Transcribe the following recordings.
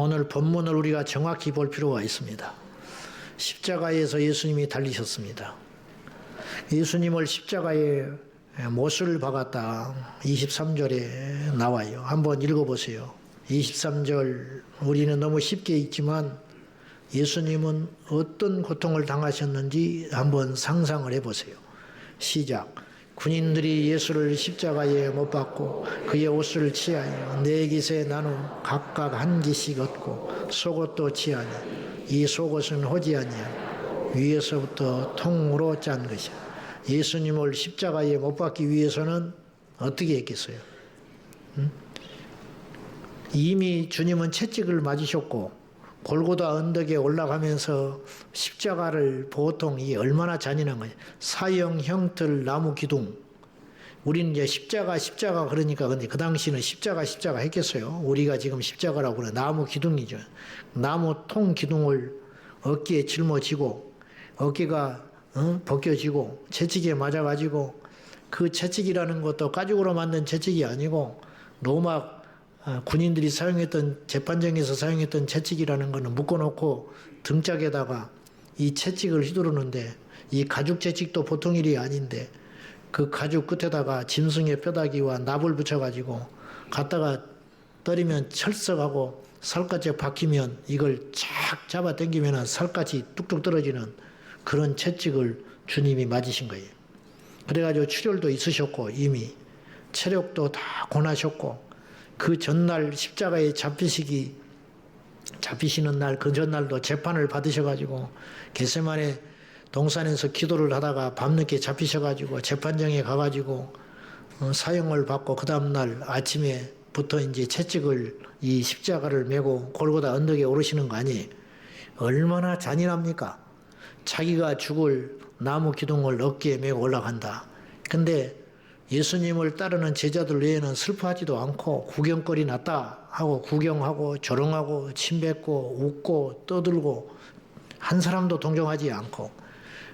오늘 본문을 우리가 정확히 볼 필요가 있습니다. 십자가에서 예수님이 달리셨습니다. 예수님을 십자가에 못을 박았다. 23절에 나와요. 한번 읽어보세요. 23절 우리는 너무 쉽게 읽지만 예수님은 어떤 고통을 당하셨는지 한번 상상을 해보세요. 시작. 군인들이 예수를 십자가에 못 박고 그의 옷을 취하여 네 깃에 나누 각각 한 깃씩 얻고 속옷도 취하니 이 속옷은 호지 아니야 위에서부터 통으로 짠 것이야. 예수님을 십자가에 못 박기 위해서는 어떻게 했겠어요? 이미 주님은 채찍을 맞으셨고 골고다 언덕에 올라가면서 십자가를 보통 이 얼마나 잔인한 거예요. 사형 형틀 나무 기둥. 우리는 이제 십자가 그러니까 근데 그 당시는 십자가 했겠어요. 우리가 지금 십자가라고 그래. 나무 기둥이죠. 나무 통 기둥을 어깨에 짊어지고 어깨가 벗겨지고 채찍에 맞아가지고 그 채찍이라는 것도 가죽으로 만든 채찍이 아니고 로마 군인들이 사용했던 재판정에서 사용했던 채찍이라는 것은 묶어놓고 등짝에다가 이 채찍을 휘두르는데 이 가죽 채찍도 보통 일이 아닌데 그 가죽 끝에다가 짐승의 뼈다귀와 납을 붙여가지고 갖다가 때리면 철썩하고 살갗에 박히면 이걸 쫙 잡아 당기면 살갗이 뚝뚝 떨어지는 그런 채찍을 주님이 맞으신 거예요. 그래가지고 출혈도 있으셨고 이미 체력도 다 고나셨고 그 전날 십자가에 잡히시는 날 그 전날도 재판을 받으셔가지고 겟세마네 동산에서 기도를 하다가 밤늦게 잡히셔가지고 재판정에 가가지고 사형을 받고 그 다음날 아침에부터 이제 채찍을 이 십자가를 메고 골고다 언덕에 오르시는 거 아니에요. 얼마나 잔인합니까? 자기가 죽을 나무 기둥을 어깨에 메고 올라간다. 근데 예수님을 따르는 제자들 외에는 슬퍼하지도 않고 구경거리 났다 하고 구경하고 조롱하고 침뱉고 웃고 떠들고 한 사람도 동정하지 않고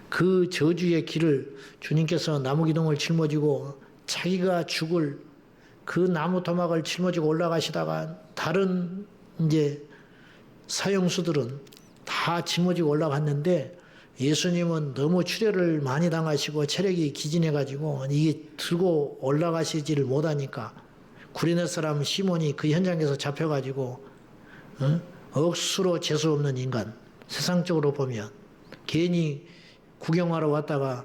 그 저주의 길을 주님께서 나무 기둥을 짊어지고 자기가 죽을 그 나무 토막을 짊어지고 올라가시다가 다른 이제 사형수들은 다 짊어지고 올라갔는데 예수님은 너무 출혈을 많이 당하시고 체력이 기진해가지고 이게 들고 올라가시지를 못하니까 구레네 사람 시몬이 그 현장에서 잡혀가지고 억수로 재수 없는 인간, 세상적으로 보면 괜히 구경하러 왔다가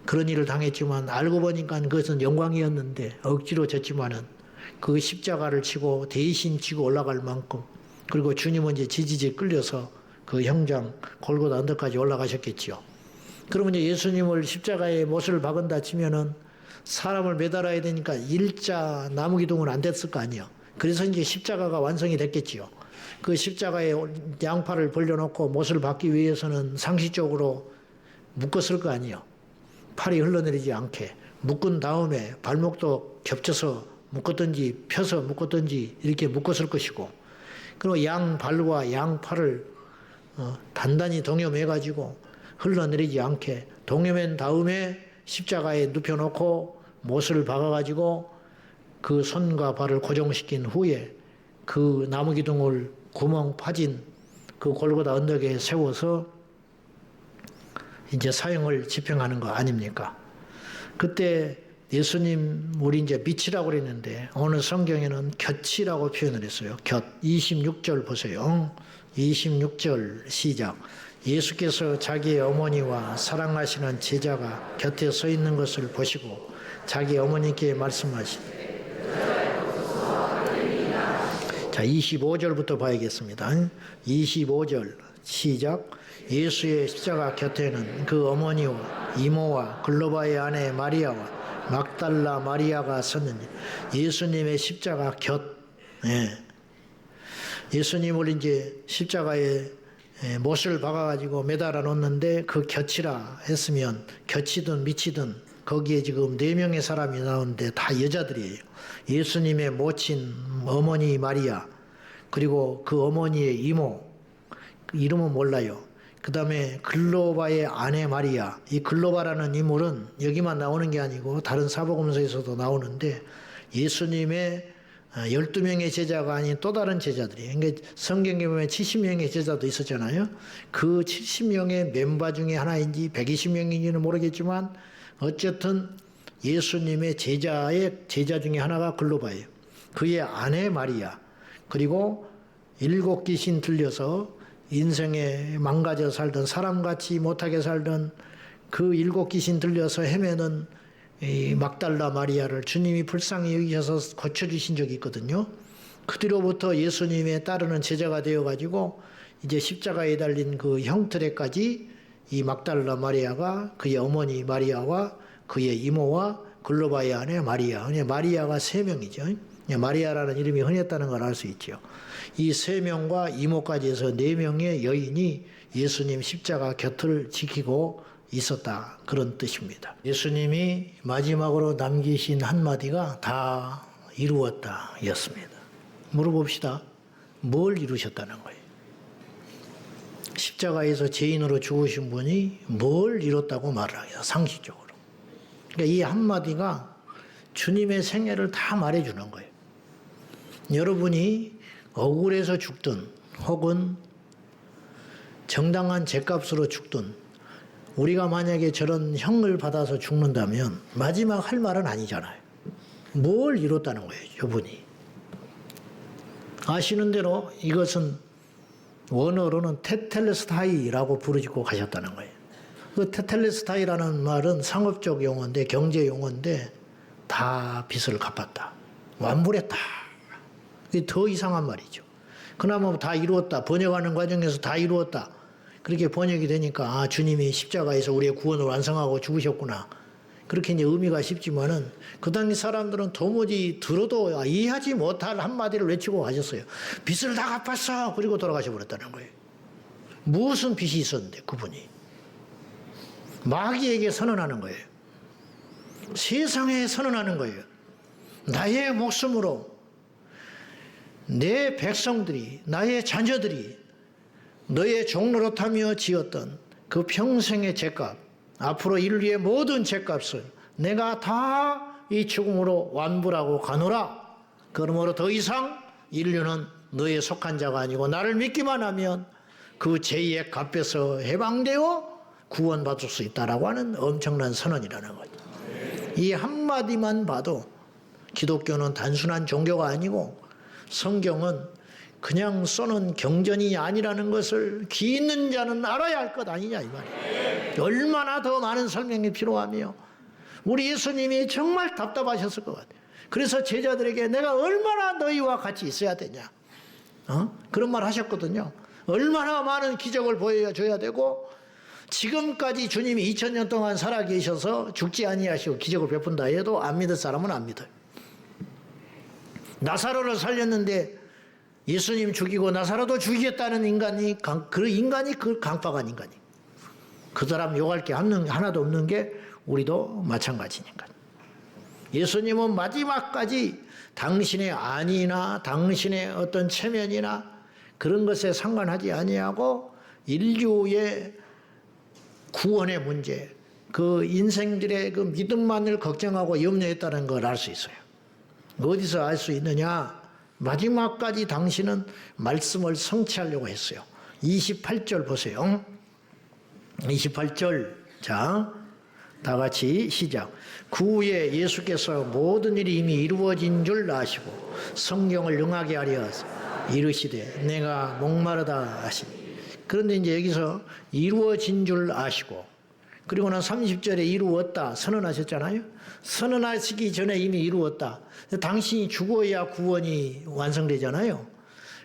그런 일을 당했지만 알고 보니까 그것은 영광이었는데 억지로 졌지만은 그 십자가를 치고 대신 치고 올라갈 만큼 그리고 주님은 이제 지지직 끌려서 그 형장 골고다 언덕까지 올라가셨겠지요. 그러면 이제 예수님을 십자가에 못을 박은다 치면은 사람을 매달아야 되니까 일자 나무 기둥은 안 됐을 거 아니에요. 그래서 이제 십자가가 완성이 됐겠지요. 그 십자가에 양팔을 벌려놓고 못을 박기 위해서는 상식적으로 묶었을 거 아니에요. 팔이 흘러내리지 않게 묶은 다음에 발목도 겹쳐서 묶었든지 펴서 묶었든지 이렇게 묶었을 것이고 그리고 양발과 양팔을 단단히 동여매가지고 흘러내리지 않게 동여맨 다음에 십자가에 눕혀놓고 못을 박아가지고 그 손과 발을 고정시킨 후에 그 나무 기둥을 구멍 파진 그 골고다 언덕에 세워서 이제 사형을 집행하는 거 아닙니까? 그때 예수님 우리 이제 빛이라고 그랬는데 오늘 성경에는 곁이라고 표현을 했어요. 곁 26절 보세요. 26절 시작. 예수께서 자기의 어머니와 사랑하시는 제자가 곁에 서 있는 것을 보시고 자기 어머니께 말씀하시되 자 25절부터 봐야겠습니다. 25절 시작. 예수의 십자가 곁에는 그 어머니와 이모와 글로바의 아내 마리아와 막달라 마리아가 섰느니 예수님의 십자가 곁 예수님을 이제 십자가에 못을 박아가지고 매달아 놓는데 그 곁이라 했으면 곁이든 밑이든 거기에 지금 4명의 사람이 나오는데 다 여자들이에요. 예수님의 모친 어머니 마리아 그리고 그 어머니의 이모 그 이름은 몰라요. 그 다음에 글로바의 아내 마리아 이 글로바라는 인물은 여기만 나오는 게 아니고 다른 사복음서에서도 나오는데 예수님의 12명의 제자가 아닌 또 다른 제자들이, 그러니까 성경에 보면 70명의 제자도 있었잖아요. 그 70명의 멤버 중에 하나인지 120명인지는 모르겠지만 어쨌든 예수님의 제자 중에 하나가 글로바예요. 그의 아내 마리아, 그리고 7 귀신 들려서 인생에 망가져 살던, 사람같이 못하게 살던 그 7 귀신 들려서 헤매는 이 막달라 마리아를 주님이 불쌍히 여기셔서 고쳐주신 적이 있거든요. 그 뒤로부터 예수님의 따르는 제자가 되어가지고 이제 십자가에 달린 그 형틀에까지 이 막달라 마리아가 그의 어머니 마리아와 그의 이모와 글로바의 아내 마리아, 마리아가 3명이죠. 마리아라는 이름이 흔했다는 걸 알 수 있죠. 이 3명과 이모까지 해서 4명의 여인이 예수님 십자가 곁을 지키고 있었다, 그런 뜻입니다. 예수님이 마지막으로 남기신 한마디가 다 이루었다 였습니다. 물어봅시다. 뭘 이루셨다는 거예요? 십자가에서 죄인으로 죽으신 분이 뭘 이뤘다고 말을 해요, 상식적으로. 그러니까 이 한마디가 주님의 생애를 다 말해주는 거예요. 여러분이 억울해서 죽든 혹은 정당한 죄값으로 죽든 우리가 만약에 저런 형을 받아서 죽는다면 마지막 할 말은 아니잖아요. 뭘 이뤘다는 거예요, 저분이. 아시는 대로 이것은 원어로는 테텔레스타이라고 부르시고 가셨다는 거예요. 그 테텔레스타이라는 말은 상업적 용어인데, 경제 용어인데, 다 빚을 갚았다, 완불했다. 그게 더 이상한 말이죠. 그나마 다 이루었다, 번역하는 과정에서 다 이루었다, 그렇게 번역이 되니까 아, 주님이 십자가에서 우리의 구원을 완성하고 죽으셨구나, 그렇게 이제 의미가 쉽지만은 그 당시 사람들은 도무지 들어도 이해하지 못할 한마디를 외치고 가셨어요. 빚을 다 갚았어. 그리고 돌아가셔 버렸다는 거예요. 무슨 빚이 있었는데 그분이 마귀에게 선언하는 거예요. 세상에 선언하는 거예요. 나의 목숨으로 내 백성들이, 나의 자녀들이 너의 종노릇하며 지었던 그 평생의 죄값, 앞으로 인류의 모든 죄값을 내가 다 이 죽음으로 완불하고 가노라. 그러므로 더 이상 인류는 너의 속한 자가 아니고 나를 믿기만 하면 그 죄의 값에서 해방되어 구원받을 수 있다라고 하는 엄청난 선언이라는 거죠. 이 한마디만 봐도 기독교는 단순한 종교가 아니고 성경은 그냥 써는 경전이 아니라는 것을 귀 있는 자는 알아야 할 것 아니냐, 이 말이에요. 얼마나 더 많은 설명이 필요하며 우리 예수님이 정말 답답하셨을 것 같아요. 그래서 제자들에게 내가 얼마나 너희와 같이 있어야 되냐, 그런 말 하셨거든요. 얼마나 많은 기적을 보여줘야 되고, 지금까지 주님이 2000년 동안 살아계셔서 죽지 아니하시고 기적을 베푼다 해도 안 믿을 사람은 안 믿어요. 나사로를 살렸는데 예수님 죽이고 나사로도 죽이겠다는 인간이, 그 인간이 그 강박한 인간이, 그 사람 욕할 게 하나도 없는 게 우리도 마찬가지니까. 예수님은 마지막까지 당신의 안위나 당신의 어떤 체면이나 그런 것에 상관하지 아니하고 인류의 구원의 문제, 그 인생들의 그 믿음만을 걱정하고 염려했다는 걸 알 수 있어요. 어디서 알 수 있느냐? 마지막까지 당신은 말씀을 성취하려고 했어요. 28절 보세요. 28절. 자, 다 같이 시작. 그 후에 예수께서 모든 일이 이미 이루어진 줄 아시고 성경을 응하게 하려 이르시되 내가 목마르다 하시니. 그런데 이제 여기서 이루어진 줄 아시고, 그리고는 30절에 이루었다 선언하셨잖아요. 선언하시기 전에 이미 이루었다. 당신이 죽어야 구원이 완성되잖아요.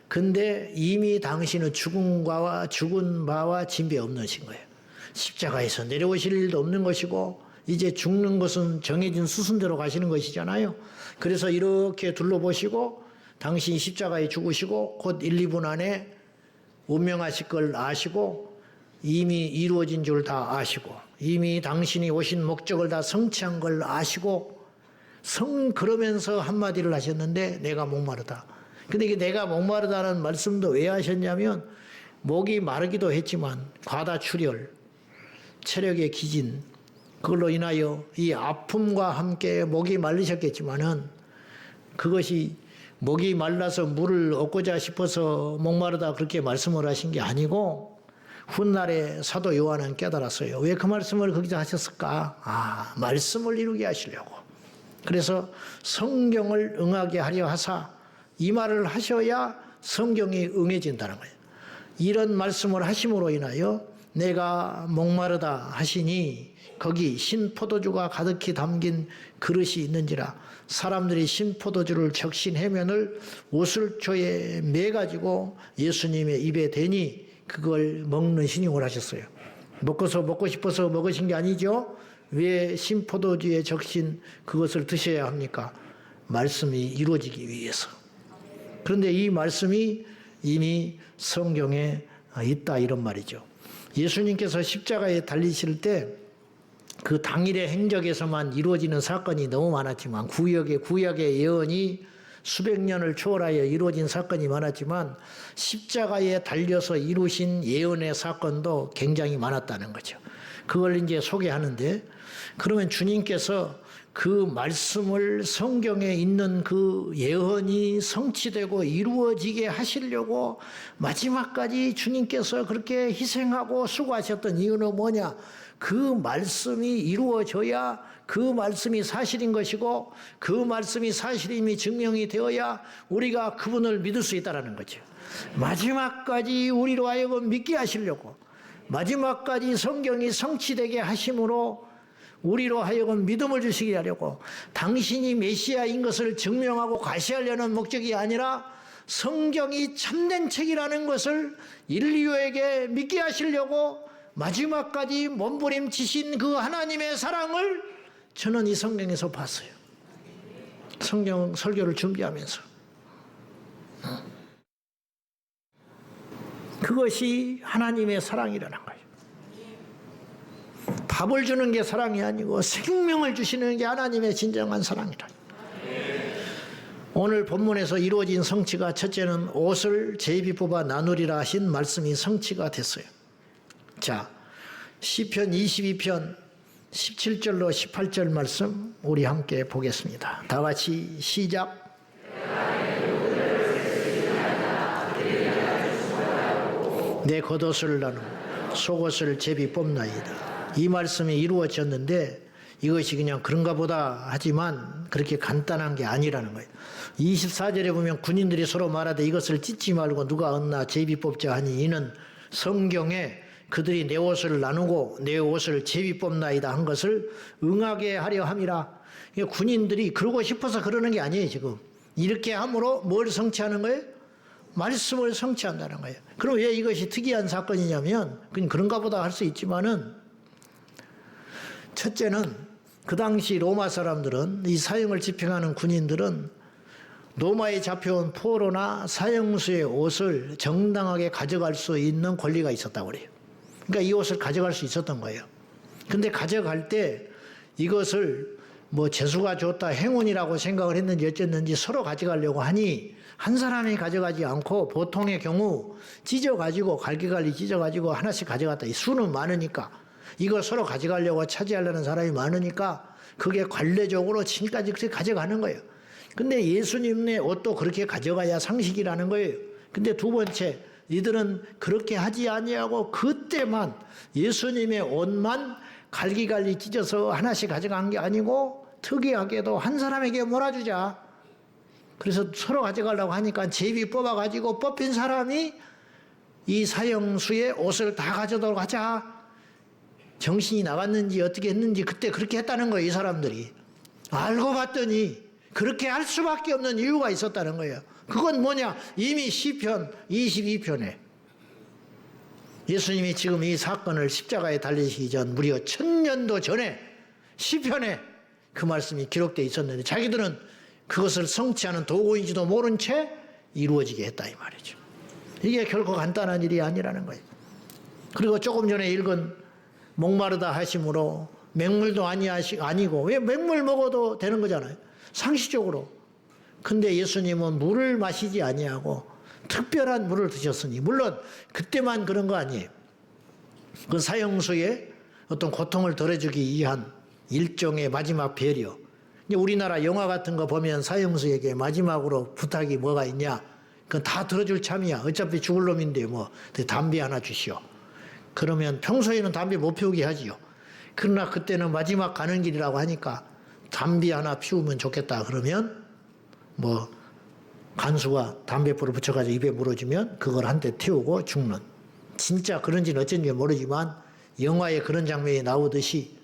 근데 이미 당신은 죽은 바와 진배 없는 신 거예요. 십자가에서 내려오실 일도 없는 것이고 이제 죽는 것은 정해진 수순대로 가시는 것이잖아요. 그래서 이렇게 둘러보시고 당신이 십자가에 죽으시고 곧 1, 2분 안에 운명하실 걸 아시고 이미 이루어진 줄 다 아시고 이미 당신이 오신 목적을 다 성취한 걸 아시고 그러면서 한마디를 하셨는데 내가 목마르다. 근데 이게 내가 목마르다는 말씀도 왜 하셨냐면 목이 마르기도 했지만 과다출혈, 체력의 기진, 그걸로 인하여 이 아픔과 함께 목이 말리셨겠지만은 그것이 목이 말라서 물을 얻고자 싶어서 목마르다 그렇게 말씀을 하신 게 아니고 훗날에 사도 요한은 깨달았어요. 왜 그 말씀을 거기서 하셨을까? 말씀을 이루게 하시려고. 그래서 성경을 응하게 하려 하사 이 말을 하셔야 성경이 응해진다는 거예요. 이런 말씀을 하심으로 인하여 내가 목마르다 하시니 거기 신포도주가 가득히 담긴 그릇이 있는지라 사람들이 신포도주를 적신 해면을 오슬초에 매가지고 예수님의 입에 대니 그걸 먹는 신용을 하셨어요. 먹고 싶어서 먹으신 게 아니죠. 왜 신포도주에 적신 그것을 드셔야 합니까? 말씀이 이루어지기 위해서. 그런데 이 말씀이 이미 성경에 있다 이런 말이죠. 예수님께서 십자가에 달리실 때 그 당일의 행적에서만 이루어지는 사건이 너무 많았지만 구약의 예언이 수백 년을 초월하여 이루어진 사건이 많았지만 십자가에 달려서 이루신 예언의 사건도 굉장히 많았다는 거죠. 그걸 이제 소개하는데 그러면 주님께서 그 말씀을 성경에 있는 그 예언이 성취되고 이루어지게 하시려고 마지막까지 주님께서 그렇게 희생하고 수고하셨던 이유는 뭐냐? 그 말씀이 이루어져야 그 말씀이 사실인 것이고 그 말씀이 사실임이 증명이 되어야 우리가 그분을 믿을 수 있다는 거죠. 마지막까지 우리로 하여금 믿게 하시려고 마지막까지 성경이 성취되게 하심으로 우리로 하여금 믿음을 주시게 하려고 당신이 메시아인 것을 증명하고 과시하려는 목적이 아니라 성경이 참된 책이라는 것을 인류에게 믿게 하시려고 마지막까지 몸부림치신 그 하나님의 사랑을 저는 이 성경에서 봤어요. 성경 설교를 준비하면서. 그것이 하나님의 사랑이라는 거예요. 밥을 주는 게 사랑이 아니고 생명을 주시는 게 하나님의 진정한 사랑이라. 오늘 본문에서 이루어진 성취가 첫째는 옷을 제비 뽑아 나누리라 하신 말씀이 성취가 됐어요. 자, 시편 22편 17절로 18절 말씀 우리 함께 보겠습니다. 다 같이 시작. 내 겉옷을 나누고 속옷을 제비 뽑나이다. 이 말씀이 이루어졌는데 이것이 그냥 그런가 보다 하지만 그렇게 간단한 게 아니라는 거예요. 24절에 보면 군인들이 서로 말하되 이것을 찢지 말고 누가 얻나 제비 뽑자 하니 이는 성경에 그들이 내 옷을 나누고 내 옷을 제비 뽑나이다 한 것을 응하게 하려 함이라. 군인들이 그러고 싶어서 그러는 게 아니에요. 지금 이렇게 함으로 뭘 성취하는 거예요? 말씀을 성취한다는 거예요. 그럼 왜 이것이 특이한 사건이냐면 그냥 그런가 보다 할 수 있지만은 첫째는 그 당시 로마 사람들은 이 사형을 집행하는 군인들은 로마에 잡혀온 포로나 사형수의 옷을 정당하게 가져갈 수 있는 권리가 있었다고 그래요. 그러니까 이 옷을 가져갈 수 있었던 거예요. 근데 가져갈 때 이것을 뭐 재수가 좋다 행운이라고 생각을 했는지 어쨌는지 서로 가져가려고 하니 한 사람이 가져가지 않고 보통의 경우 찢어가지고 갈기갈리 찢어가지고 하나씩 가져갔다. 이 수는 많으니까 이걸 서로 가져가려고 차지하려는 사람이 많으니까 그게 관례적으로 지금까지 그렇게 가져가는 거예요. 근데 예수님의 옷도 그렇게 가져가야 상식이라는 거예요. 근데 두 번째 이들은 그렇게 하지 아니하고 그때만 예수님의 옷만 갈기갈리 찢어서 하나씩 가져간 게 아니고 특이하게도 한 사람에게 몰아주자. 그래서 서로 가져가려고 하니까 제비 뽑아가지고 뽑힌 사람이 이 사형수의 옷을 다 가져도록 하자. 정신이 나갔는지 어떻게 했는지 그때 그렇게 했다는 거예요. 이 사람들이. 알고 봤더니 그렇게 할 수밖에 없는 이유가 있었다는 거예요. 그건 뭐냐? 이미 시편 22편에 예수님이 지금 이 사건을 십자가에 달리시기 전 무려 1000년도 전에 시편에 그 말씀이 기록되어 있었는데 자기들은 그것을 성취하는 도구인지도 모른 채 이루어지게 했다 이 말이죠. 이게 결코 간단한 일이 아니라는 거예요. 그리고 조금 전에 읽은 목마르다 하심으로 맹물도 아니고 왜 맹물 먹어도 되는 거잖아요. 상식적으로. 근데 예수님은 물을 마시지 아니하고 특별한 물을 드셨으니 물론 그때만 그런 거 아니에요. 그 사형수의 어떤 고통을 덜어주기 위한 일종의 마지막 배려. 이제 우리나라 영화 같은 거 보면 사형수에게 마지막으로 부탁이 뭐가 있냐? 그건 다 들어줄 참이야. 어차피 죽을 놈인데 뭐 담배 하나 주시오. 그러면 평소에는 담배 못 피우게 하지요. 그러나 그때는 마지막 가는 길이라고 하니까 담배 하나 피우면 좋겠다. 그러면 뭐 간수가 담배불을 붙여가지고 입에 물어주면 그걸 한 대 태우고 죽는. 진짜 그런지는 어쩐지 모르지만 영화에 그런 장면이 나오듯이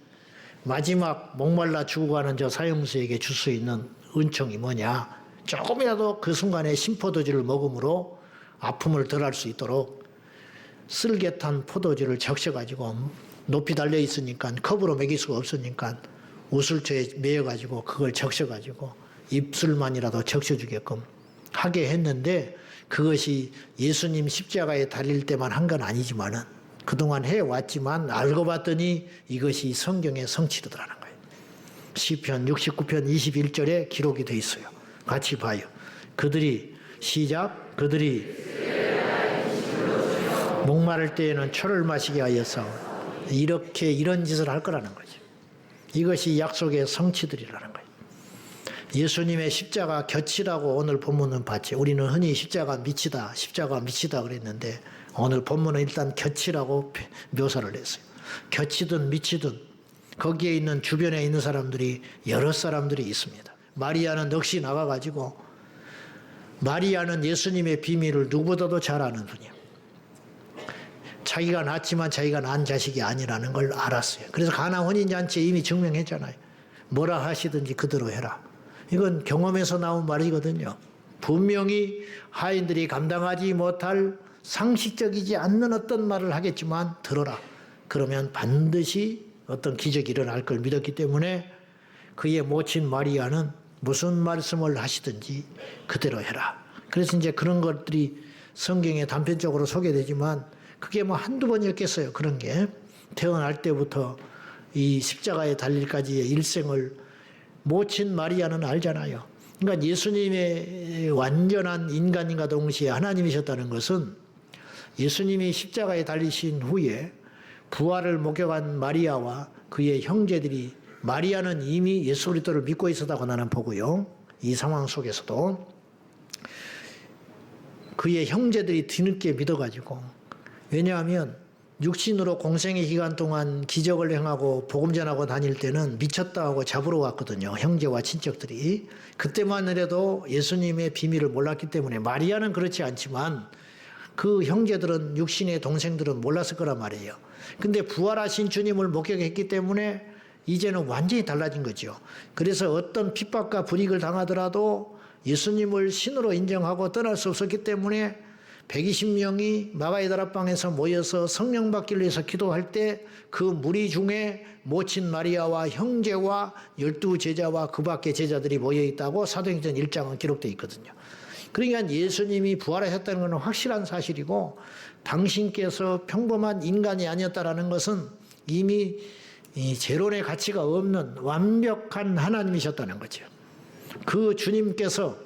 마지막 목말라 죽어가는 저 사형수에게 줄 수 있는 은총이 뭐냐. 조금이라도 그 순간에 심포도주를 먹음으로 아픔을 덜할 수 있도록 쓸개탄 포도주를 적셔가지고 높이 달려있으니까 컵으로 먹일 수가 없으니까 우슬초에 매여가지고 그걸 적셔가지고 입술만이라도 적셔주게끔 하게 했는데 그것이 예수님 십자가에 달릴 때만 한 건 아니지만은 그동안 해왔지만 알고 봤더니 이것이 성경의 성취더라는 거예요. 시편 69편 21절에 기록이 돼 있어요. 같이 봐요. 그들이 시작. 그들이 목마를 때에는 초를 마시게 하여서 이렇게 이런 짓을 할 거라는 거죠. 이것이 약속의 성취들이라는 거예요. 예수님의 십자가 곁이라고 오늘 본문은 봤지. 우리는 흔히 십자가 밑이다 그랬는데 오늘 본문은 일단 곁이라고 묘사를 했어요. 곁이든 밑이든 거기에 있는 주변에 있는 사람들이 여러 사람들이 있습니다. 마리아는 넋이 나가가지고 마리아는 예수님의 비밀을 누구보다도 잘 아는 분이에요. 자기가 낳았지만 자기가 낳은 자식이 아니라는 걸 알았어요. 그래서 가나 혼인잔치에 이미 증명했잖아요. 뭐라 하시든지 그대로 해라. 이건 경험에서 나온 말이거든요. 분명히 하인들이 감당하지 못할 상식적이지 않는 어떤 말을 하겠지만 들어라. 그러면 반드시 어떤 기적이 일어날 걸 믿었기 때문에 그의 모친 마리아는 무슨 말씀을 하시든지 그대로 해라. 그래서 이제 그런 것들이 성경에 단편적으로 소개되지만 그게 뭐 한두 번이었겠어요. 그런 게 태어날 때부터 이 십자가에 달릴까지의 일생을 모친 마리아는 알잖아요. 그러니까 예수님의 완전한 인간인과 동시에 하나님이셨다는 것은 예수님이 십자가에 달리신 후에 부활을 목격한 마리아와 그의 형제들이 마리아는 이미 예수 그리스도를 믿고 있었다고 나는 보고요. 이 상황 속에서도 그의 형제들이 뒤늦게 믿어가지고 왜냐하면 육신으로 공생의 기간 동안 기적을 행하고 복음 전하고 다닐 때는 미쳤다 하고 잡으러 왔거든요. 형제와 친척들이. 그때만 해도 예수님의 비밀을 몰랐기 때문에 마리아는 그렇지 않지만 그 형제들은 육신의 동생들은 몰랐을 거란 말이에요. 근데 부활하신 주님을 목격했기 때문에 이제는 완전히 달라진 거죠. 그래서 어떤 핍박과 불이익을 당하더라도 예수님을 신으로 인정하고 떠날 수 없었기 때문에 120명이 마가의 다락방에서 모여서 성령 받기를 위해서 기도할 때 그 무리 중에 모친 마리아와 형제와 12제자와 그 밖의 제자들이 모여있다고 사도행전 1장은 기록되어 있거든요. 그러니까 예수님이 부활하셨다는 것은 확실한 사실이고 당신께서 평범한 인간이 아니었다는 것은 이미 이 재론의 가치가 없는 완벽한 하나님이셨다는 거죠. 그 주님께서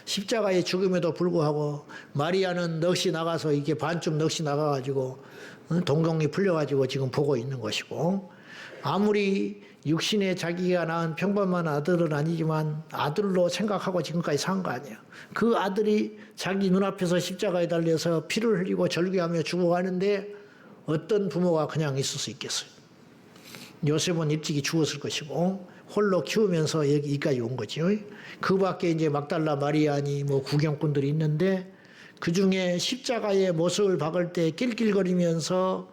십자가의 죽음에도 불구하고 마리아는 넋이 나가서 이게 반쯤 넋이 나가가지고 동공이 풀려가지고 지금 보고 있는 것이고 아무리 육신에 자기가 낳은 평범한 아들은 아니지만 아들로 생각하고 지금까지 산 거 아니에요. 그 아들이 자기 눈앞에서 십자가에 달려서 피를 흘리고 절규하며 죽어가는데 어떤 부모가 그냥 있을 수 있겠어요. 요셉은 일찍이 죽었을 것이고 홀로 키우면서 여기까지 온 거죠. 그 밖에 이제 막달라 마리아니 뭐 구경꾼들이 있는데 그 중에 십자가의 못을 박을 때 낄낄거리면서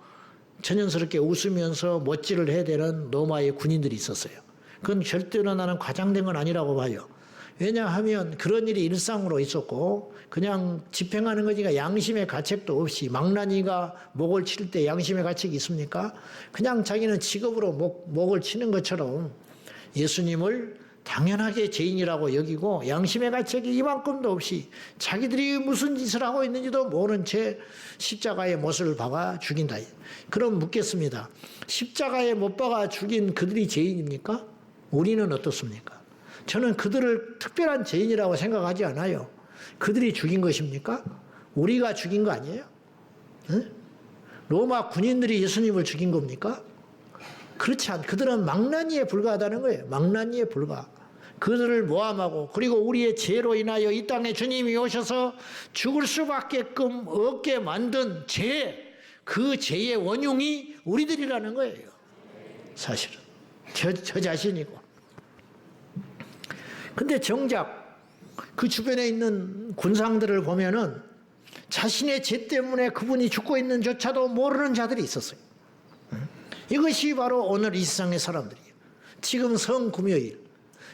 천연스럽게 웃으면서 못질을 해야 되는 로마의 군인들이 있었어요. 그건 절대로 나는 과장된 건 아니라고 봐요. 왜냐하면 그런 일이 일상으로 있었고 그냥 집행하는 거니까 양심의 가책도 없이 망나니가 목을 칠 때 양심의 가책이 있습니까? 그냥 자기는 직업으로 목을 치는 것처럼 예수님을 당연하게 죄인이라고 여기고 양심의 가책이 이만큼도 없이 자기들이 무슨 짓을 하고 있는지도 모른 채 십자가에 못을 박아 죽인다. 그럼 묻겠습니다. 십자가에 못 박아 죽인 그들이 죄인입니까? 우리는 어떻습니까? 저는 그들을 특별한 죄인이라고 생각하지 않아요. 그들이 죽인 것입니까? 우리가 죽인 거 아니에요? 응? 로마 군인들이 예수님을 죽인 겁니까? 그렇지 않, 그들은 망나니에 불과하다는 거예요. 망나니에 불과. 그들을 모함하고, 그리고 우리의 죄로 인하여 이 땅에 주님이 오셔서 죽을 수밖에끔 없게 만든 죄, 그 죄의 원흉이 우리들이라는 거예요. 사실은. 저 자신이고. 근데 정작 그 주변에 있는 군상들을 보면은 자신의 죄 때문에 그분이 죽고 있는 조차도 모르는 자들이 있었어요. 이것이 바로 오늘 이 세상의 사람들이에요. 지금 성금요일,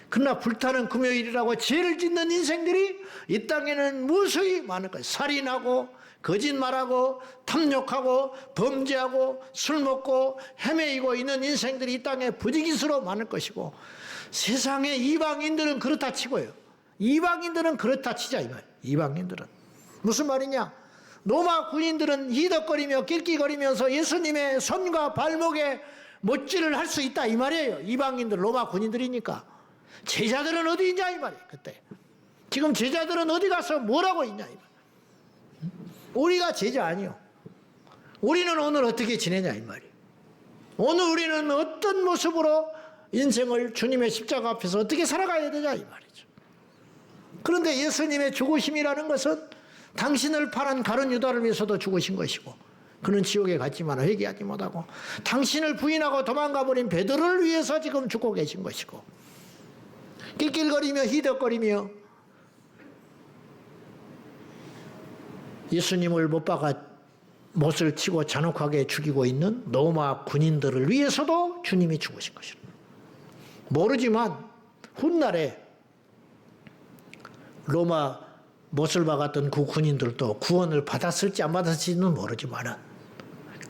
그러나 불타는 금요일이라고 죄를 짓는 인생들이 이 땅에는 무수히 많을 거예요. 살인하고 거짓말하고 탐욕하고 범죄하고 술 먹고 헤매이고 있는 인생들이 이 땅에 부지기수로 많을 것이고, 세상의 이방인들은 그렇다 치고요. 이방인들은 그렇다 치자 이 말이에요. 이방인들은 무슨 말이냐? 로마 군인들은 히덕거리며 낄끼거리면서 예수님의 손과 발목에 못질을 할 수 있다 이 말이에요. 이방인들, 로마 군인들이니까. 제자들은 어디 있냐 이 말이에요. 그때 지금 제자들은 어디 가서 뭘 하고 있냐 이 말이에요. 우리가 제자 아니요. 우리는 오늘 어떻게 지내냐 이 말이에요. 오늘 우리는 어떤 모습으로 인생을 주님의 십자가 앞에서 어떻게 살아가야 되냐 이 말이죠. 그런데 예수님의 죽으심이라는 것은 당신을 팔은 가룟 유다를 위해서도 죽으신 것이고, 그는 지옥에 갔지만 회개하지 못하고, 당신을 부인하고 도망가버린 베드로를 위해서 지금 죽고 계신 것이고, 낄낄거리며 히덕거리며 예수님을 못 박아 못을 치고 잔혹하게 죽이고 있는 로마 군인들을 위해서도 주님이 죽으신 것입니다. 모르지만 훗날에 로마 못을 박았던 그 군인들도 구원을 받았을지 안 받았을지는 모르지만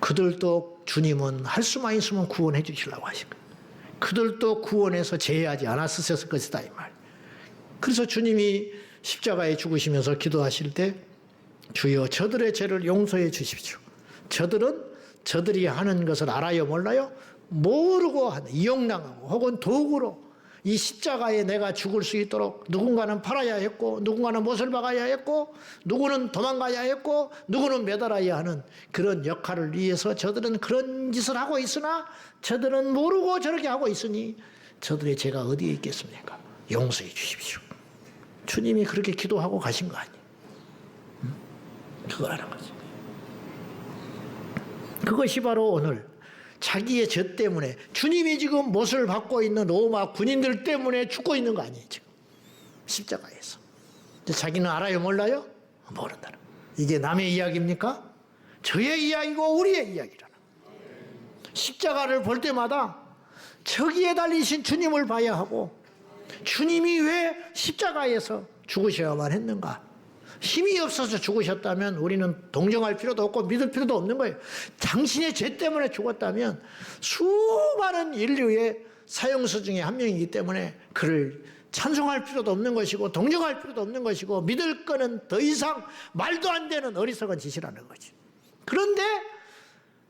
그들도 주님은 할 수만 있으면 구원해 주시려고 하신 거예요. 그들도 구원해서 제외하지 않았을 것이다 이 말. 그래서 주님이 십자가에 죽으시면서 기도하실 때 주여 저들의 죄를 용서해 주십시오. 저들은 저들이 하는 것을 알아요 몰라요? 모르고 하는, 이용당하고 혹은 도구로 이 십자가에 내가 죽을 수 있도록 누군가는 팔아야 했고, 누군가는 못을 박아야 했고, 누구는 도망가야 했고, 누구는 매달아야 하는 그런 역할을 위해서 저들은 그런 짓을 하고 있으나 저들은 모르고 저렇게 하고 있으니 저들의 죄가 어디에 있겠습니까? 용서해 주십시오. 주님이 그렇게 기도하고 가신 거 아니에요. 그걸 하는 거죠. 그것이 바로 오늘 자기의 죄 때문에 주님이 지금 못을 받고 있는 로마 군인들 때문에 죽고 있는 거 아니에요. 지금 십자가에서. 자기는 알아요 몰라요? 모른다는. 이게 남의 이야기입니까? 저의 이야기고 우리의 이야기라는. 십자가를 볼 때마다 저기에 달리신 주님을 봐야 하고, 주님이 왜 십자가에서 죽으셔야만 했는가? 힘이 없어서 죽으셨다면 우리는 동정할 필요도 없고 믿을 필요도 없는 거예요. 당신의 죄 때문에 죽었다면 수많은 인류의 사형수 중에 한 명이기 때문에 그를 찬송할 필요도 없는 것이고 동정할 필요도 없는 것이고 믿을 거는 더 이상 말도 안 되는 어리석은 짓이라는 거지. 그런데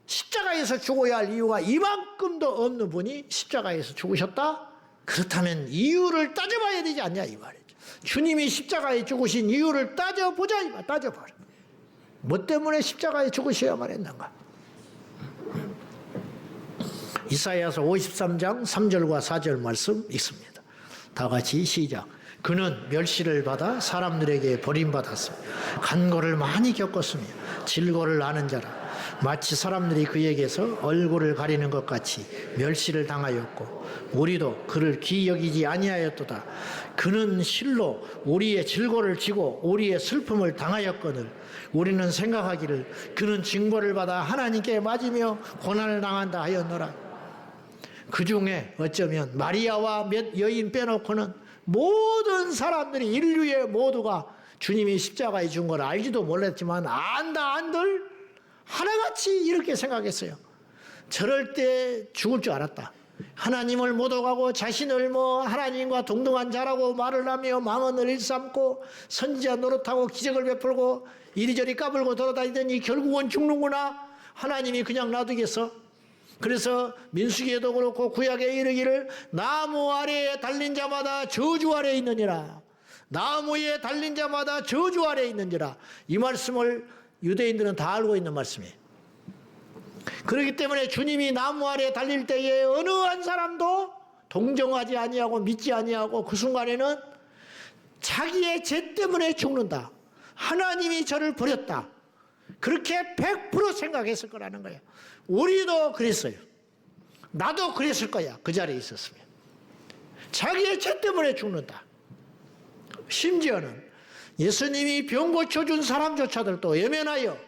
십자가에서 죽어야 할 이유가 이만큼도 없는 분이 십자가에서 죽으셨다? 그렇다면 이유를 따져봐야 되지 않냐 이 말이죠. 주님이 십자가에 죽으신 이유를 따져보자 이 말. 따져봐라. 뭐 때문에 십자가에 죽으셔야만 했는가? 이사야서 53장 3절과 4절 말씀 읽습니다. 다 같이 시작. 그는 멸시를 받아 사람들에게 버림받았으며 간고를 많이 겪었으며 질고를 아는 자라. 마치 사람들이 그에게서 얼굴을 가리는 것 같이 멸시를 당하였고 우리도 그를 귀히 여기지 아니하였도다. 그는 실로 우리의 질고를 지고 우리의 슬픔을 당하였거늘 우리는 생각하기를 그는 징벌을 받아 하나님께 맞으며 고난을 당한다 하였노라. 그 중에 어쩌면 마리아와 몇 여인 빼놓고는 모든 사람들이 인류의 모두가 주님이 십자가에 죽은 걸 알지도 몰랐지만 안다 안들 하나같이 이렇게 생각했어요. 저럴 때 죽을 줄 알았다. 하나님을 못 오가고 자신을 하나님과 동등한 자라고 말을 하며 망언을 일삼고 선지자 노릇하고 기적을 베풀고 이리저리 까불고 돌아다니더니 결국은 죽는구나. 하나님이 그냥 놔두겠어? 그래서 민수기에도 그렇고 구약에 이르기를 나무 아래에 달린 자마다 저주 아래에 있느니라. 나무에 달린 자마다 저주 아래에 있느니라. 이 말씀을 유대인들은 다 알고 있는 말씀이에요. 그렇기 때문에 주님이 나무 아래 달릴 때에 어느 한 사람도 동정하지 아니하고 믿지 아니하고 그 순간에는 자기의 죄 때문에 죽는다. 하나님이 저를 버렸다. 그렇게 100% 생각했을 거라는 거예요. 우리도 그랬어요. 나도 그랬을 거야. 그 자리에 있었으면. 자기의 죄 때문에 죽는다. 심지어는 예수님이 병 고쳐준 사람조차들도 외면하여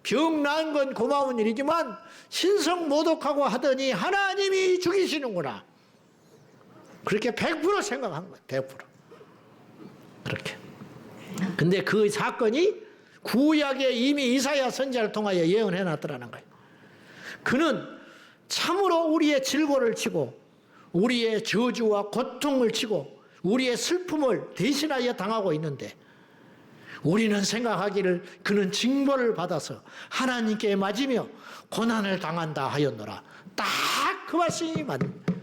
병 나은 건 고마운 일이지만 신성모독하고 하더니 하나님이 죽이시는구나. 그렇게 100% 생각한 거예요. 100%. 그렇게. 근데 그 사건이 구약에 이미 이사야 선지자를 통하여 예언해 놨더라는 거예요. 그는 참으로 우리의 질고를 치고 우리의 저주와 고통을 치고 우리의 슬픔을 대신하여 당하고 있는데 우리는 생각하기를 그는 징벌을 받아서 하나님께 맞으며 고난을 당한다 하였노라. 딱 그 말씀이 맞습니다.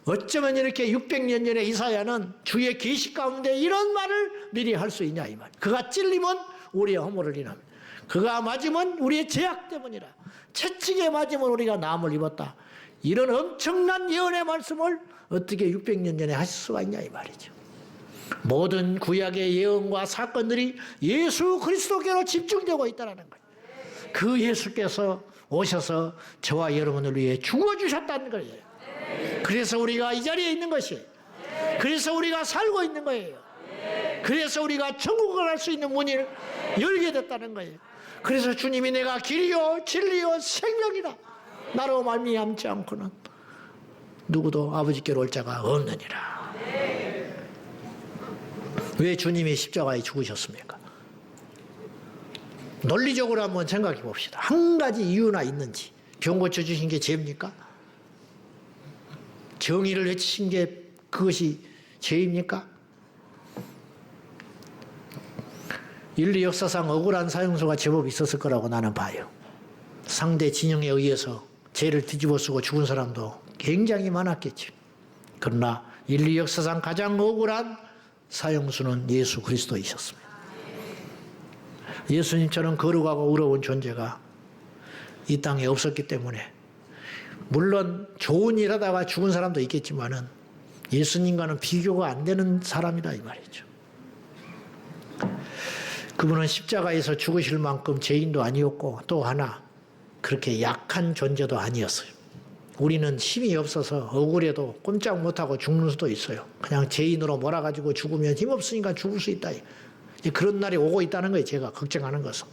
어쩌면 이렇게 600년 전에 이사야는 주의 계시 가운데 이런 말을 미리 할 수 있냐 이 말. 그가 찔리면 우리의 허물을 인합니다. 그가 맞으면 우리의 죄악 때문이라. 채찍에 맞으면 우리가 남을 입었다. 이런 엄청난 예언의 말씀을 어떻게 600년 전에 하실 수가 있냐 이 말이죠. 모든 구약의 예언과 사건들이 예수 그리스도께로 집중되고 있다는 거예요. 그 예수께서 오셔서 저와 여러분을 위해 죽어주셨다는 거예요. 그래서 우리가 이 자리에 있는 것이에요. 그래서 우리가 살고 있는 거예요. 그래서 우리가 천국을 갈 수 있는 문이 열게 됐다는 거예요. 그래서 주님이 내가 길이요 진리요 생명이라 나로 말미암지 않고는 누구도 아버지께로 올 자가 없느니라. 왜 주님이 십자가에 죽으셨습니까? 논리적으로 한번 생각해 봅시다. 한 가지 이유나 있는지. 병 고쳐주신 게 죄입니까? 정의를 외치신 게 그것이 죄입니까? 인류 역사상 억울한 사형수가 제법 있었을 거라고 나는 봐요. 상대 진영에 의해서 죄를 뒤집어 쓰고 죽은 사람도 굉장히 많았겠죠. 그러나 인류 역사상 가장 억울한 사형수는 예수 그리스도이셨습니다. 예수님처럼 거룩하고 의로운 존재가 이 땅에 없었기 때문에 물론 좋은 일 하다가 죽은 사람도 있겠지만은 예수님과는 비교가 안 되는 사람이다 이 말이죠. 그분은 십자가에서 죽으실 만큼 죄인도 아니었고 또 하나 그렇게 약한 존재도 아니었어요. 우리는 힘이 없어서 억울해도 꼼짝 못하고 죽는 수도 있어요. 그냥 죄인으로 몰아가지고 죽으면 힘없으니까 죽을 수 있다. 그런 날이 오고 있다는 거예요. 제가 걱정하는 것은.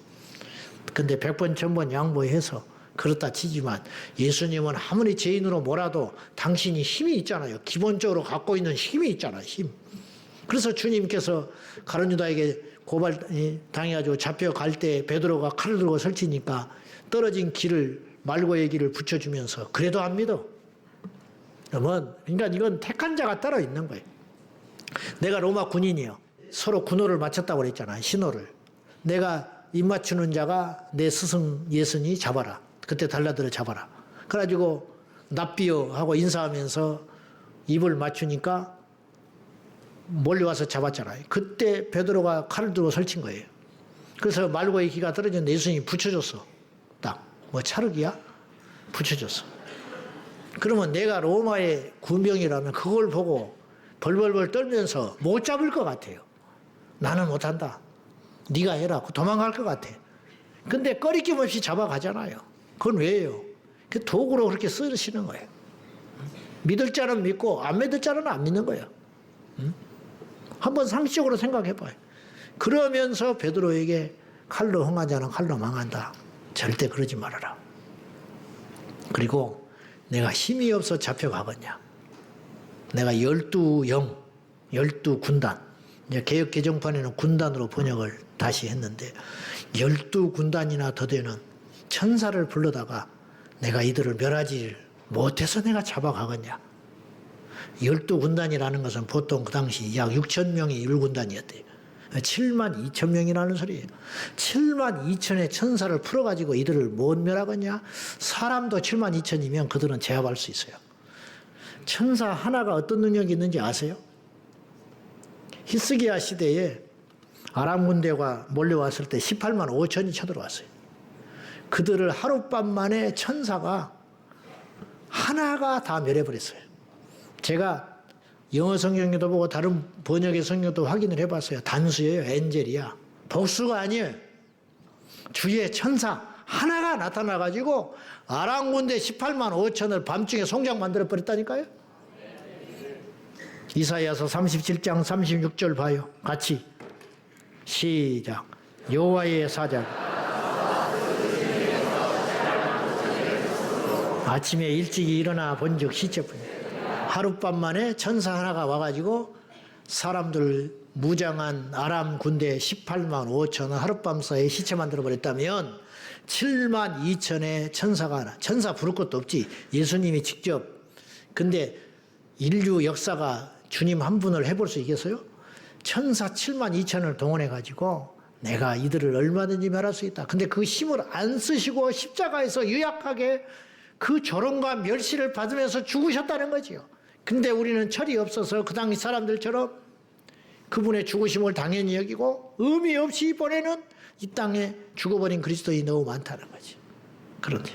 근데 100번 1000번 양보해서 그렇다 치지만 예수님은 아무리 죄인으로 몰아도 당신이 힘이 있잖아요. 기본적으로 갖고 있는 힘이 있잖아요. 힘. 그래서 주님께서 가룟 유다에게 고발 당해가지고 잡혀갈 때 베드로가 칼을 들고 설치니까 떨어진 길을 말고의 길을 붙여주면서 그래도 안 믿어. 그러니까 이건 택한 자가 따로 있는 거예요. 내가 로마 군인이요. 서로 군호를 맞췄다고 그랬잖아요. 신호를. 내가 입 맞추는 자가 내 스승 예수니 잡아라. 그때 달라들어 잡아라. 그래가지고 납비요 하고 인사하면서 입을 맞추니까 멀리 와서 잡았잖아요. 그때 베드로가 칼을 들고 설친 거예요. 그래서 말고의 기가 떨어졌는데 예수님이 붙여줬어. 딱. 뭐 찰흙이야? 붙여줬어. 그러면 내가 로마의 군병이라면 그걸 보고 벌벌벌 떨면서 못 잡을 것 같아요. 나는 못한다. 네가 해라. 도망갈 것 같아. 근데 꺼리낌 없이 잡아가잖아요. 그건 왜요? 그 도구로 그렇게 쓰시는 거예요. 믿을 자는 믿고 안 믿을 자는 안 믿는 거예요. 한번 상식적으로 생각해봐요. 그러면서 베드로에게 칼로 흥한 자는 칼로 망한다. 절대 그러지 말아라. 그리고 내가 힘이 없어 잡혀가겠냐. 내가 12영, 12군단. 이제 개혁 개정판에는 군단으로 번역을 다시 했는데 12군단이나 더 되는 천사를 불러다가 내가 이들을 멸하지 못해서 내가 잡아가겠냐. 12군단이라는 것은 보통 그 당시 약 6,000명이 1군단이었대요. 72,000명이라는 소리예요. 72,000의 천사를 풀어가지고 이들을 못 멸하겠냐? 사람도 72,000이면 그들은 제압할 수 있어요. 천사 하나가 어떤 능력이 있는지 아세요? 히스기야 시대에 아람 군대가 몰려왔을 때 18만 5천이 쳐들어왔어요. 그들을 하룻밤 만에 천사가 하나가 다 멸해버렸어요. 제가 영어 성경도 보고 다른 번역의 성경도 확인을 해봤어요. 단수예요. 엔젤이야. 복수가 아니에요. 주의 천사 하나가 나타나가지고 아람 군대 18만 5천을 밤중에 송장 만들어 버렸다니까요. 이사야서 37장 36절 봐요. 같이 시작. 여호와의 사자가 아침에 일찍이 일어나 본즉 시체뿐이야. 하룻밤 만에 천사 하나가 와가지고 사람들 무장한 아람 군대 18만 5천을 하룻밤 사이에 시체 만들어 버렸다면 7만 2천의 천사가 하나. 천사 부를 것도 없지. 예수님이 직접. 근데 인류 역사가 주님 한 분을 해볼 수 있겠어요? 천사 7만 2천을 동원해가지고 내가 이들을 얼마든지 멸할 수 있다. 근데 그 힘을 안 쓰시고 십자가에서 유약하게 그 조롱과 멸시를 받으면서 죽으셨다는 거지요. 근데 우리는 철이 없어서 그 당시 사람들처럼 그분의 죽으심을 당연히 여기고 의미 없이 보내는 이 땅에 죽어버린 그리스도인이 너무 많다는 거지. 그런데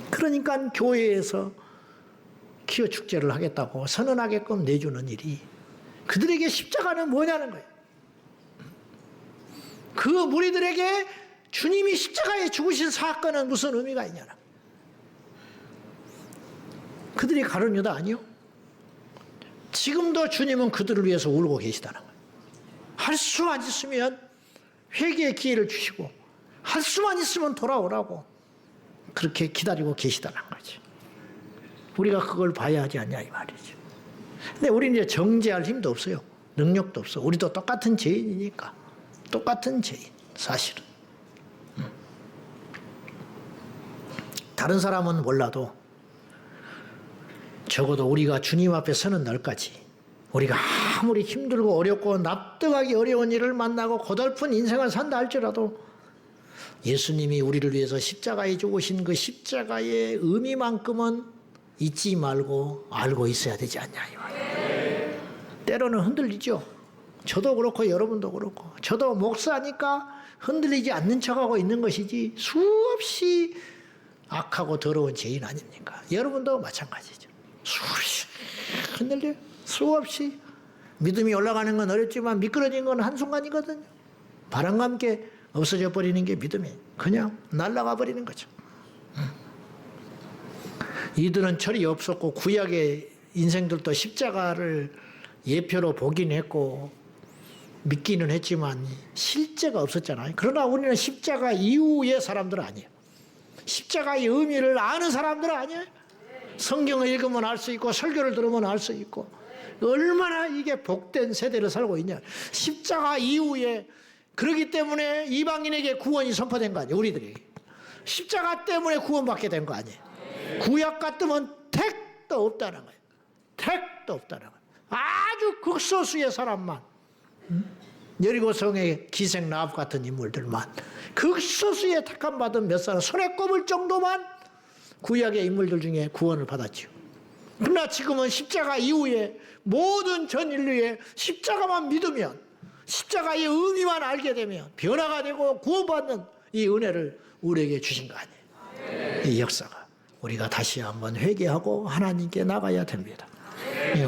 그러니까 교회에서 기호 축제를 하겠다고 선언하게끔 내주는 일이 그들에게 십자가는 뭐냐는 거예요. 그 무리들에게 주님이 십자가에 죽으신 사건은 무슨 의미가 있냐는. 그들이 가룟 유다 아니요? 지금도 주님은 그들을 위해서 울고 계시다는 거예요. 할 수만 있으면 회개의 기회를 주시고 할 수만 있으면 돌아오라고 그렇게 기다리고 계시다는 거지. 우리가 그걸 봐야 하지 않냐 이 말이죠. 근데 우리는 이제 정죄할 힘도 없어요. 능력도 없어. 우리도 똑같은 죄인이니까. 똑같은 죄인 사실은. 다른 사람은 몰라도 적어도 우리가 주님 앞에 서는 날까지 우리가 아무리 힘들고 어렵고 납득하기 어려운 일을 만나고 고달픈 인생을 산다 할지라도 예수님이 우리를 위해서 십자가에 죽으신 그 십자가의 의미만큼은 잊지 말고 알고 있어야 되지 않냐 이 말이에요. 때로는 흔들리죠. 저도 그렇고 여러분도 그렇고 저도 목사니까 흔들리지 않는 척하고 있는 것이지 수없이 악하고 더러운 죄인 아닙니까? 여러분도 마찬가지죠. 수없이 흔들려요. 수없이. 믿음이 올라가는 건 어렵지만 미끄러진 건 한순간이거든요. 바람과 함께 없어져 버리는 게 믿음이에요. 그냥 날아가 버리는 거죠. 이들은 철이 없었고 구약의 인생들도 십자가를 예표로 보긴 했고 믿기는 했지만 실제가 없었잖아요. 그러나 우리는 십자가 이후의 사람들은 아니에요. 십자가의 의미를 아는 사람들은 아니에요. 성경을 읽으면 알 수 있고 설교를 들으면 알 수 있고 얼마나 이게 복된 세대를 살고 있냐. 십자가 이후에 그렇기 때문에 이방인에게 구원이 선포된 거 아니에요. 우리들에게. 십자가 때문에 구원받게 된 거 아니에요. 구약 같으면 택도 없다는 거예요. 택도 없다는 거예요. 아주 극소수의 사람만 여리고성의 기생 라합 같은 인물들만 극소수의 택함 받은 몇 사람 손에 꼽을 정도만 구약의 인물들 중에 구원을 받았죠. 그러나 지금은 십자가 이후에 모든 전 인류의 십자가만 믿으면 십자가의 의미만 알게 되면 변화가 되고 구원받는 이 은혜를 우리에게 주신 거 아니에요. 이 역사가 우리가 다시 한번 회개하고 하나님께 나가야 됩니다.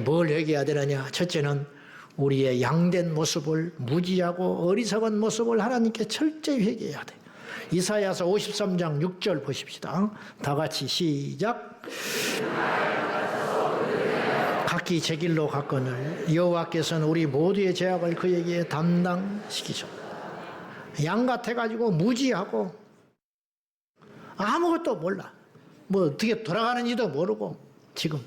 뭘 회개해야 되느냐? 첫째는 우리의 양된 모습을 무지하고 어리석은 모습을 하나님께 철저히 회개해야 돼요. 이사야서 53장 6절 보십시다. 다 같이 시작. 각기 제 길로 갔거늘 여호와께서는 우리 모두의 죄악을 그에게 담당시키셨다. 양 같아가지고 무지하고 아무것도 몰라. 뭐 어떻게 돌아가는지도 모르고 지금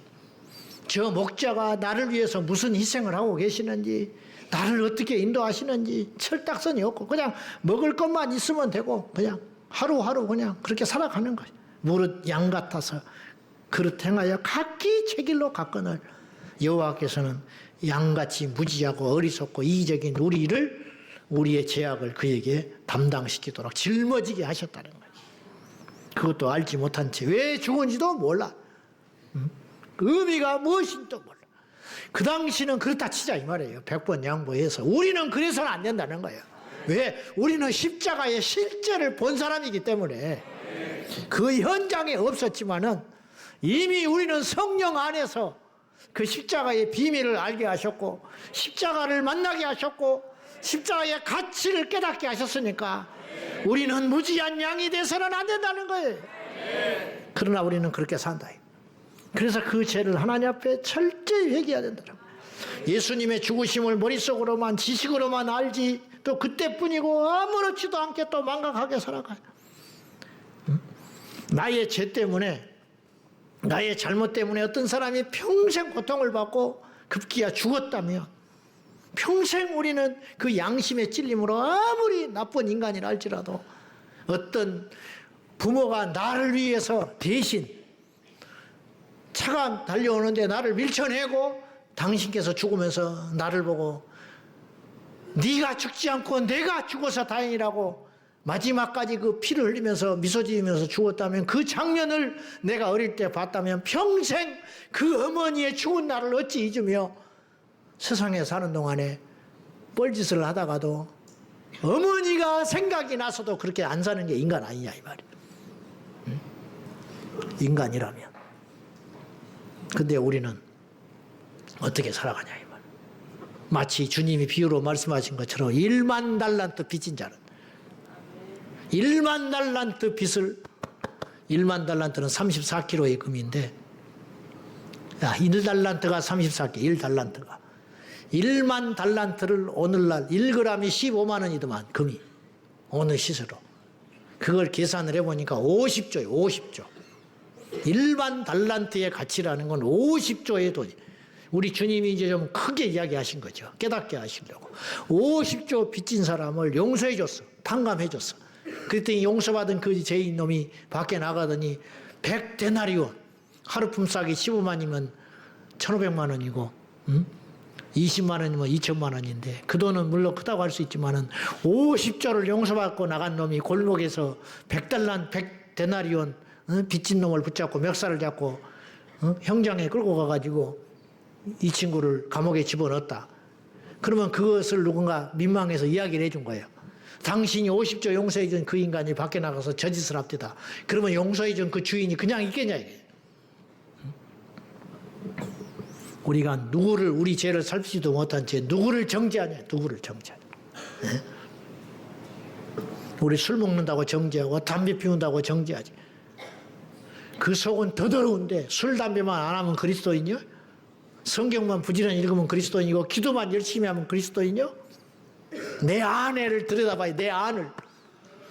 저 목자가 나를 위해서 무슨 희생을 하고 계시는지 나를 어떻게 인도하시는지 철딱선이 없고 그냥 먹을 것만 있으면 되고 그냥 하루하루 그냥 그렇게 살아가는 거예요. 무릇 양 같아서 그릇 행하여 각기 제 길로 갔거늘 여호와께서는 양같이 무지하고 어리석고 이기적인 우리의 죄악을 그에게 담당시키도록 짊어지게 하셨다는 거예요. 그것도 알지 못한 채 왜 죽은지도 몰라. 그 의미가 무엇인지도 몰라. 그 당시는 그렇다 치자 이 말이에요. 100번 양보해서. 우리는 그래서는 안 된다는 거예요. 왜? 우리는 십자가의 실제를 본 사람이기 때문에 그 현장에 없었지만은 이미 우리는 성령 안에서 그 십자가의 비밀을 알게 하셨고 십자가를 만나게 하셨고 십자가의 가치를 깨닫게 하셨으니까 우리는 무지한 양이 돼서는 안 된다는 거예요. 그러나 우리는 그렇게 산다. 그래서 그 죄를 하나님 앞에 철저히 회개해야 된다. 예수님의 죽으심을 머릿속으로만 지식으로만 알지 또 그때뿐이고 아무렇지도 않게 또 망각하게 살아가요. 나의 죄 때문에 나의 잘못 때문에 어떤 사람이 평생 고통을 받고 급기야 죽었다면 평생 우리는 그 양심의 찔림으로 아무리 나쁜 인간이라 할지라도 어떤 부모가 나를 위해서 대신 차가 달려오는데 나를 밀쳐내고 당신께서 죽으면서 나를 보고 네가 죽지 않고 내가 죽어서 다행이라고 마지막까지 그 피를 흘리면서 미소 지으면서 죽었다면 그 장면을 내가 어릴 때 봤다면 평생 그 어머니의 죽은 날을 어찌 잊으며 세상에 사는 동안에 뻘짓을 하다가도 어머니가 생각이 나서도 그렇게 안 사는 게 인간 아니냐 이 말이야. 응? 인간이라면. 근데 우리는 어떻게 살아가냐 이 말이야. 마치 주님이 비유로 말씀하신 것처럼 1만 달란트 빚진 자는 1만 달란트 빚을 1만 달란트는 34kg의 금인데 1달란트가 34kg 1달란트가 1만 달란트를 오늘날 1g이 15만 원이더만 금이 어느 시세로 그걸 계산을 해보니까 50조예요. 50조 1만 달란트의 가치라는 건 50조의 돈이 우리 주님이 이제 좀 크게 이야기하신 거죠. 깨닫게 하시려고 50조 빚진 사람을 용서해 줬어. 탕감해 줬어. 그랬더니 용서받은 그 죄인 놈이 밖에 나가더니 100데나리온 하루 품삯이 15만이면 1,500만 원이고 20만 원이면 2천만 원인데 그 돈은 물론 크다고 할 수 있지만은 50조를 용서받고 나간 놈이 골목에서 100데나리온 빚진 놈을 붙잡고 멱살을 잡고 형장에 끌고 가가지고 이 친구를 감옥에 집어넣었다. 그러면 그것을 누군가 민망해서 이야기를 해준 거예요. 당신이 50조 용서해준 그 인간이 밖에 나가서 저짓을 합디다. 그러면 용서해준 그 주인이 그냥 있겠냐 이게. 우리가 누구를 우리 죄를 살피지도 못한 채 누구를 정죄하냐. 누구를 정죄하냐. 네? 우리 술 먹는다고 정죄하고 담배 피운다고 정죄하지. 그 속은 더 더러운데 술 담배만 안 하면 그리스도인이요? 성경만 부지런히 읽으면 그리스도인이고 기도만 열심히 하면 그리스도인이요? 내 아내를 들여다봐야 내 안을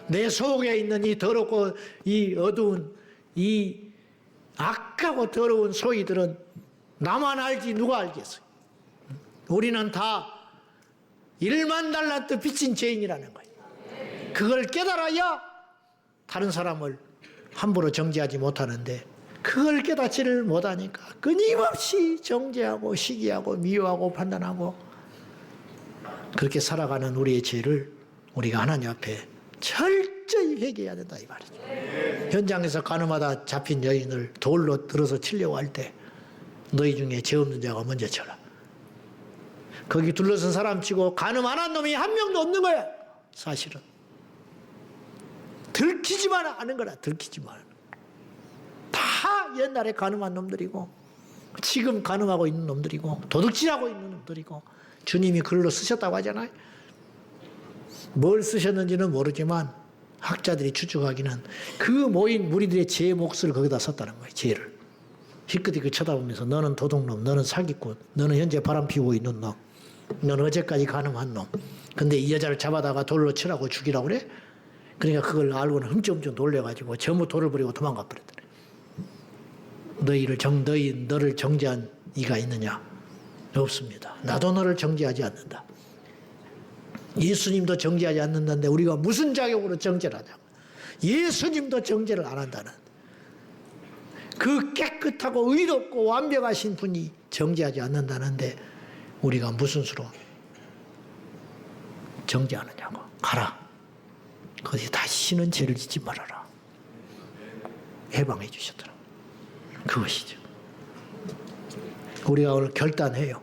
내 속에 있는 이 더럽고 이 어두운 이 악하고 더러운 소이들은 나만 알지 누가 알겠어요. 우리는 다 1만 달란트 빚진 죄인이라는 거예요. 그걸 깨달아야 다른 사람을 함부로 정죄하지 못하는데 그걸 깨닫지를 못하니까 끊임없이 정죄하고 시기하고 미워하고 판단하고 그렇게 살아가는 우리의 죄를 우리가 하나님 앞에 철저히 회개해야 된다 이 말이죠. 현장에서 가늠하다 잡힌 여인을 돌로 들어서 치려고 할 때 너희 중에 죄 없는 자가 먼저 쳐라. 거기 둘러선 사람 치고 가늠 안 한 놈이 한 명도 없는 거야. 사실은 들키지만 않은 거라. 들키지만 다 옛날에 가늠한 놈들이고 지금 가늠하고 있는 놈들이고 도둑질하고 있는 놈들이고 주님이 글로 쓰셨다고 하잖아요. 뭘 쓰셨는지는 모르지만 학자들이 추측하기는 그 모인 무리들의 죄의 몫을 거기다 썼다는 거예요. 죄를. 희끗희끗 쳐다보면서 너는 도둑놈, 너는 사기꾼, 너는 현재 바람 피우고 있는 놈, 너는 어제까지 가늠한 놈. 근데 이 여자를 잡아다가 돌로 치라고 죽이라고 그래? 그러니까 그걸 알고는 흠쩍흠쩍 놀래가지고 전부 돌을 버리고 도망가 버렸더래. 너를 정죄한 이가 있느냐? 없습니다. 나도 너를 정죄하지 않는다. 예수님도 정죄하지 않는다는데 우리가 무슨 자격으로 정죄를 하냐고. 예수님도 정죄를 안 한다는 그 깨끗하고 의롭고 완벽하신 분이 정죄하지 않는다는데 우리가 무슨 수로 정죄하느냐고. 가라. 거기 다시는 죄를 짓지 말아라. 해방해 주셨더라. 그것이죠. 우리가 오늘 결단해요.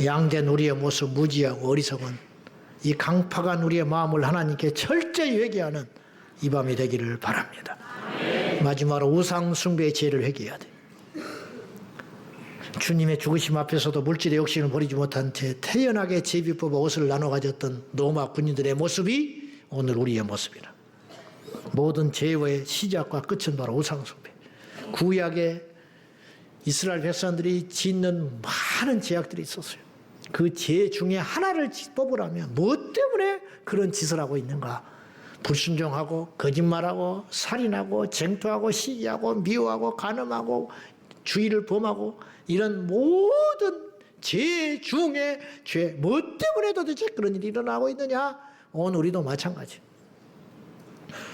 양된 우리의 모습 무지하고 어리석은 이 강팍한 우리의 마음을 하나님께 철저히 회개하는 이 밤이 되기를 바랍니다. 마지막으로 우상 숭배의 죄를 회개해야 돼. 주님의 죽으심 앞에서도 물질의 욕심을 버리지 못한 채 태연하게 제비뽑아 옷을 나눠 가졌던 로마 군인들의 모습이 오늘 우리의 모습이라. 모든 죄의 시작과 끝은 바로 우상 숭배. 구약에 이스라엘 백성들이 짓는 많은 죄악들이 있었어요. 그 죄 중에 하나를 뽑으라면 무엇 때문에 그런 짓을 하고 있는가? 불순종하고 거짓말하고 살인하고 쟁투하고 시기하고 미워하고 간음하고 주의를 범하고 이런 모든 죄 중에 죄, 무엇 때문에 도대체 그런 일이 일어나고 있느냐? 오늘 우리도 마찬가지.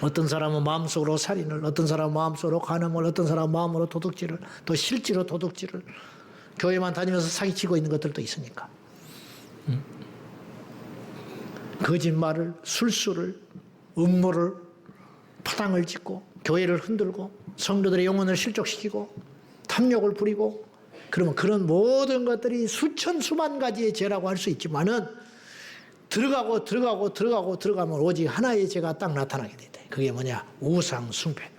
어떤 사람은 마음속으로 살인을, 어떤 사람은 마음속으로 간음을, 어떤 사람은 마음으로 도둑질을, 또 실제로 도둑질을, 교회만 다니면서 사기치고 있는 것들도 있으니까. 거짓말을, 술수를, 음모를, 파당을 짓고, 교회를 흔들고, 성도들의 영혼을 실족시키고, 탐욕을 부리고, 그러면 그런 모든 것들이 수천 수만 가지의 죄라고 할 수 있지만은 들어가면 오직 하나의 죄가 딱 나타나게 된다. 그게 뭐냐? 우상 숭배.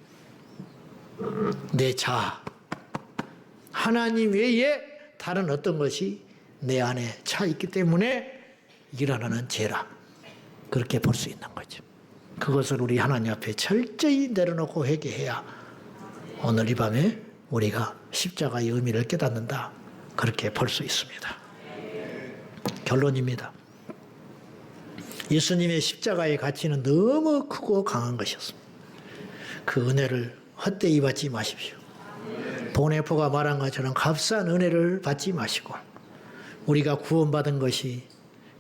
내 자아. 하나님 외에 다른 어떤 것이 내 안에 차 있기 때문에 일어나는 죄라. 그렇게 볼 수 있는 거죠. 그것을 우리 하나님 앞에 철저히 내려놓고 회개해야 오늘 이 밤에 우리가 십자가의 의미를 깨닫는다. 그렇게 볼 수 있습니다. 결론입니다. 예수님의 십자가의 가치는 너무 크고 강한 것이었습니다. 그 은혜를 헛되이 받지 마십시오. 보네포가 말한 것처럼 값싼 은혜를 받지 마시고 우리가 구원받은 것이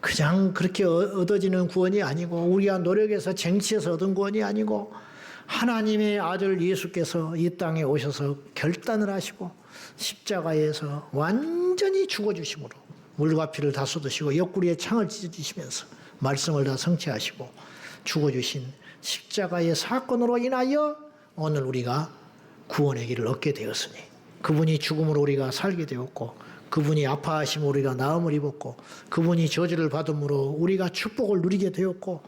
그냥 그렇게 얻어지는 구원이 아니고 우리가 노력해서 쟁취해서 얻은 구원이 아니고 하나님의 아들 예수께서 이 땅에 오셔서 결단을 하시고 십자가에서 완전히 죽어주심으로 물과 피를 다 쏟으시고 옆구리에 창을 찢어주시면서 말씀을 다 성취하시고 죽어주신 십자가의 사건으로 인하여 오늘 우리가 구원의 길을 얻게 되었으니 그분이 죽음으로 우리가 살게 되었고 그분이 아파하심으로 우리가 나음을 입었고 그분이 저주를 받음으로 우리가 축복을 누리게 되었고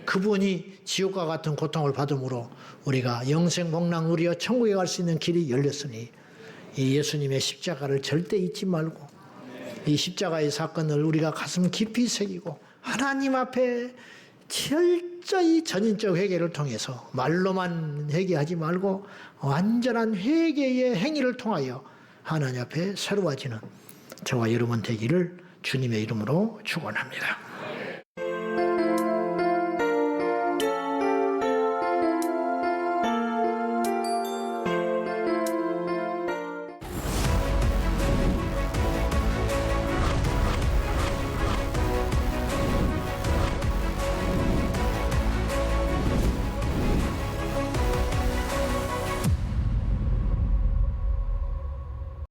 그분이 지옥과 같은 고통을 받음으로 우리가 영생 복락 누리어 천국에 갈 수 있는 길이 열렸으니 이 예수님의 십자가를 절대 잊지 말고 이 십자가의 사건을 우리가 가슴 깊이 새기고 하나님 앞에 철저히 전인적 회개를 통해서 말로만 회개하지 말고 완전한 회개의 행위를 통하여 하나님 앞에 새로워지는 저와 여러분 되기를 주님의 이름으로 축원합니다.